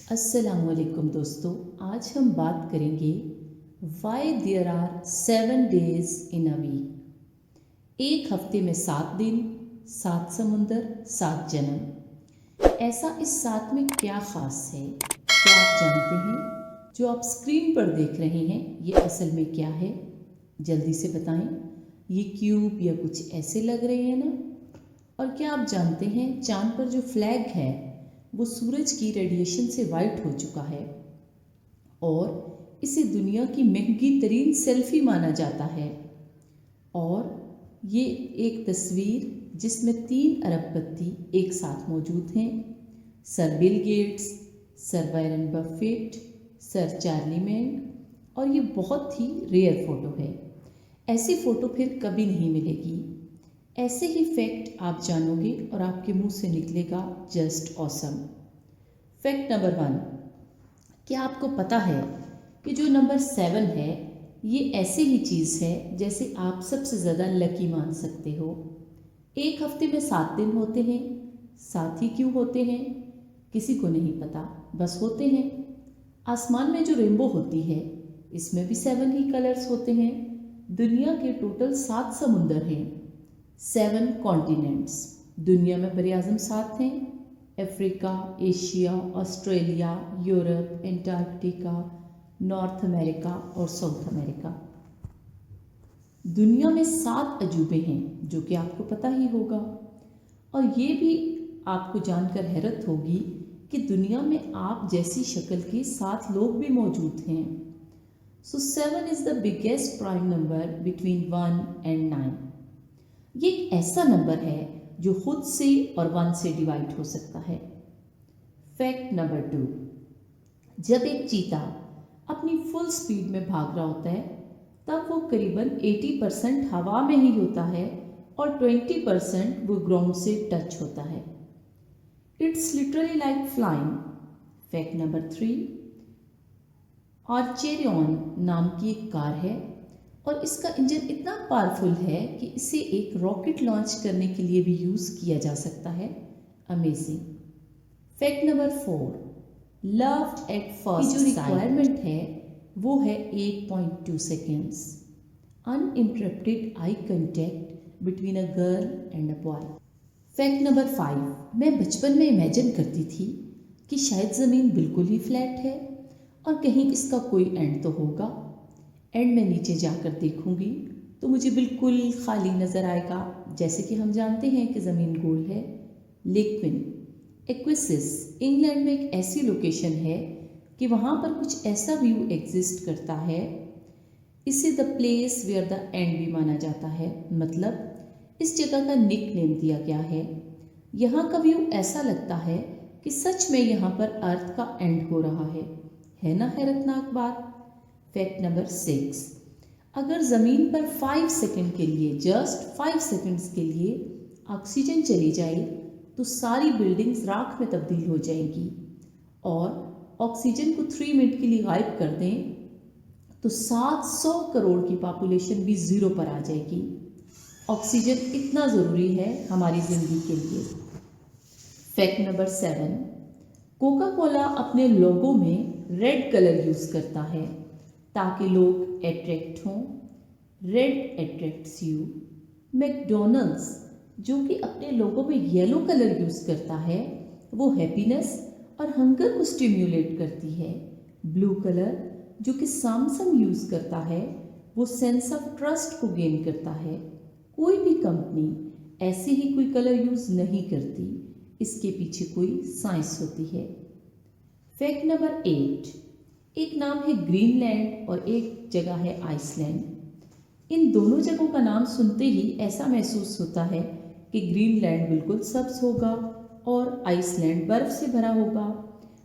अस्सलामुअलैकुम दोस्तों, आज हम बात करेंगे why there are 7 days in a week. एक हफ्ते में 7 दिन, 7 समुंदर, 7 जन्म। ऐसा इस 7 में क्या ख़ास है? क्या आप जानते हैं? जो आप स्क्रीन पर देख रहे हैं ये असल में क्या है? जल्दी से बताएं। ये क्यूब या कुछ ऐसे लग रहे हैं ना? और क्या आप जानते हैं चांद पर जो फ्लैग है वो सूरज की रेडिएशन से वाइट हो चुका है और इसे दुनिया की महंगी तरीन सेल्फी माना जाता है। और ये एक तस्वीर जिसमें 3 अरबपति एक साथ मौजूद हैं। Sir Bill Gates, sir Warren Buffett, sir Charlie man. और ये बहुत ही रेयर फ़ोटो है। ऐसी फ़ोटो फिर कभी नहीं मिलेगी। ऐसे ही फैक्ट आप जानोगे और आपके मुंह से निकलेगा जस्ट ऑसम। फैक्ट नंबर 1, क्या आपको पता है कि जो नंबर 7 है ये ऐसी ही चीज़ है जैसे आप सबसे ज़्यादा लकी मान सकते हो। एक हफ्ते में 7 दिन होते हैं। 7 ही क्यों होते हैं किसी को नहीं पता, बस होते हैं। आसमान में जो रेनबो होती है इसमें भी 7 ही कलर्स होते हैं। दुनिया के टोटल 7 समुंदर हैं, 7 कॉन्टिनेंट्स। दुनिया में बरआज़म 7 हैं, Africa, Asia, Australia, Europe, Antarctica, north America और साउथ अमेरिका। दुनिया में 7 अजूबे हैं जो कि आपको पता ही होगा। और ये भी आपको जानकर हैरत होगी कि दुनिया में आप जैसी शक्ल के 7 लोग भी मौजूद हैं। सो 7 is the biggest prime number between 1 and 9। ये एक ऐसा नंबर है जो खुद से और 1 से डिवाइड हो सकता है। फैक्ट नंबर 2, जब एक चीता अपनी फुल स्पीड में भाग रहा होता है तब वो करीबन 80% हवा में ही होता है और 20% वो ग्राउंड से टच होता है। It's literally like flying. Fact number 3, आर्चेरियन नाम की एक कार है और इसका इंजन इतना पावरफुल है कि इसे एक रॉकेट लॉन्च करने के लिए भी यूज़ किया जा सकता है। Amazing. Fact number 4, love at first जो रिक्वायरमेंट है वो है 8.2 seconds. Uninterrupted eye contact between a girl and a boy. Fact number 5, मैं बचपन में इमेजिन करती थी कि शायद ज़मीन बिल्कुल ही फ्लैट है और कहीं इसका कोई एंड तो होगा। एंड में नीचे जाकर देखूंगी तो मुझे बिल्कुल खाली नज़र आएगा, जैसे कि हम जानते हैं कि ज़मीन गोल है। लेकिन एक्विसिस इंग्लैंड में एक ऐसी लोकेशन है कि वहाँ पर कुछ ऐसा व्यू एग्जिस्ट करता है। इसे the place where the end भी माना जाता है, मतलब इस जगह का निक नेम दिया गया है। यहाँ का व्यू ऐसा लगता है कि सच में यहाँ पर अर्थ का एंड हो रहा है ना हैरतनाक बात। फैक्ट नंबर 6, अगर ज़मीन पर 5 सेकंड के लिए, जस्ट 5 सेकंड्स के लिए ऑक्सीजन चली जाए तो सारी बिल्डिंग्स राख में तब्दील हो जाएंगी। और ऑक्सीजन को 3 मिनट के लिए गायब कर दें तो 700 करोड़ की पॉपुलेशन भी ज़ीरो पर आ जाएगी। ऑक्सीजन इतना ज़रूरी है हमारी ज़िंदगी के लिए। फैक्ट नंबर 7, कोका कोला अपने लोगो में रेड कलर यूज़ करता है ताकि लोग अट्रैक्ट हों। Red attracts you. मैकडोनल्ड्स जो कि अपने लोगों में येलो कलर यूज़ करता है वो हैप्पीनेस और हंगर को स्टिम्युलेट करती है। ब्लू कलर जो कि सैमसंग यूज़ करता है वो सेंस ऑफ ट्रस्ट को गेन करता है। कोई भी कंपनी ऐसे ही कोई कलर यूज़ नहीं करती, इसके पीछे कोई साइंस होती है। फैक्ट नंबर 8, एक नाम है ग्रीनलैंड और एक जगह है आइसलैंड। इन दोनों जगहों का नाम सुनते ही ऐसा महसूस होता है कि ग्रीनलैंड बिल्कुल सब्ज होगा और आइसलैंड बर्फ़ से भरा होगा,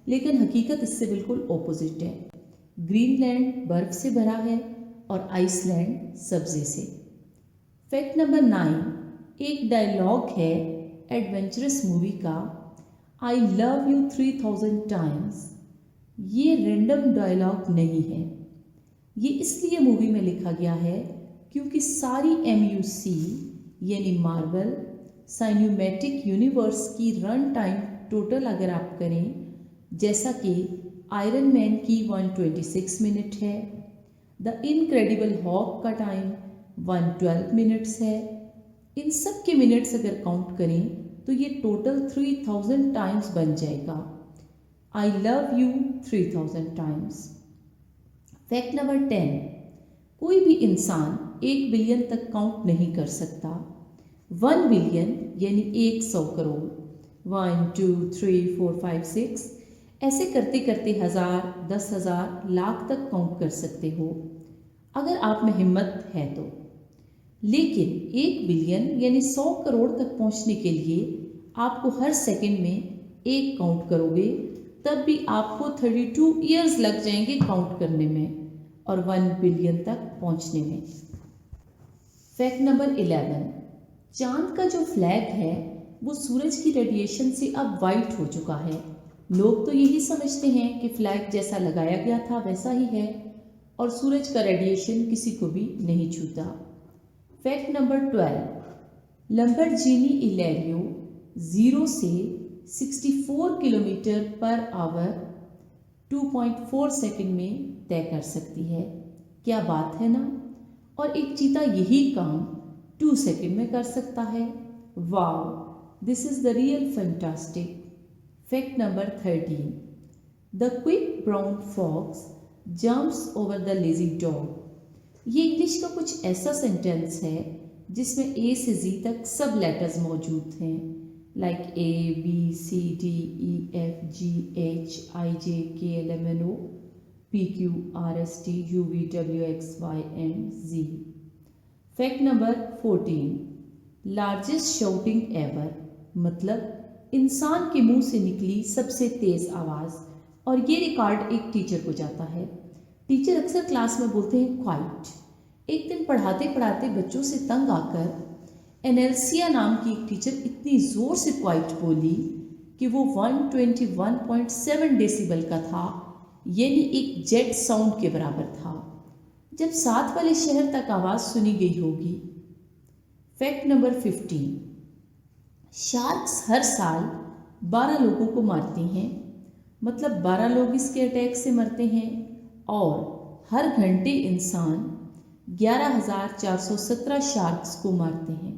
लेकिन हकीकत इससे बिल्कुल ऑपोजिट है। ग्रीनलैंड बर्फ़ से भरा है और आइसलैंड सब्ज़े से। फैक्ट नंबर 9, एक डायलॉग है एडवेंचरस मूवी का, आई लव यू 3000 टाइम्स। ये रैंडम डायलॉग नहीं है, ये इसलिए मूवी में लिखा गया है क्योंकि सारी MUC यानी मार्वल साइनेमैटिक यूनिवर्स की रन टाइम टोटल अगर आप करें जैसा कि आयरन मैन की 126 मिनट है, द इनक्रेडिबल हॉक का टाइम 112 मिनट्स है। इन सब के मिनट्स अगर काउंट करें तो ये टोटल 3000 टाइम्स बन जाएगा। I love you 3000 times. Fact number 10, कोई भी इंसान 1 बिलियन तक काउंट नहीं कर सकता। 1 बिलियन यानी 100 करोड़, 1 2 3 4 5 6 ऐसे करते करते 1000, 10,000, लाख तक काउंट कर सकते हो अगर आप में हिम्मत है तो। लेकिन 1 बिलियन यानी 100 करोड़ तक पहुंचने के लिए आपको हर सेकंड में एक काउंट करोगे तब भी आपको 32 ईयर्स लग जाएंगे काउंट करने में और 1 बिलियन तक पहुंचने में। फैक्ट नंबर 11, चांद का जो फ्लैग है वो सूरज की रेडिएशन से अब वाइट हो चुका है। लोग तो यही समझते हैं कि फ्लैग जैसा लगाया गया था वैसा ही है और सूरज का रेडिएशन किसी को भी नहीं छूता। फैक्ट नंबर 12, लैम्बोर्गिनी इलेरियो 0 से 64 किलोमीटर पर आवर 2.4 सेकंड में तय कर सकती है। क्या बात है ना। और एक चीता यही काम 2 सेकंड में कर सकता है। Wow, this is the real fantastic. Fact number 13, the quick brown fox jumps over the lazy dog. ये इंग्लिश का कुछ ऐसा सेंटेंस है जिसमें ए से जी तक सब लेटर्स मौजूद हैं, like A B C D E F G H I J K L M N O P Q R S T U V W X Y and Z। Fact number 14, largest shouting ever, मतलब इंसान के मुंह से निकली सबसे तेज आवाज़, और ये रिकॉर्ड एक टीचर को जाता है। टीचर अक्सर क्लास में बोलते हैं क्वाइट। एक दिन पढ़ाते पढ़ाते बच्चों से तंग आकर एनेल्सिया नाम की एक टीचर इतनी ज़ोर से क्वाइट बोली कि वो 121.7 डेसिबल का था, यानी एक जेट साउंड के बराबर था। जब साथ वाले शहर तक आवाज़ सुनी गई होगी। फैक्ट नंबर 15, शार्क्स हर साल 12 लोगों को मारती हैं, मतलब 12 लोग इसके अटैक से मरते हैं और हर घंटे इंसान 11,417 शार्क्स को मारते हैं।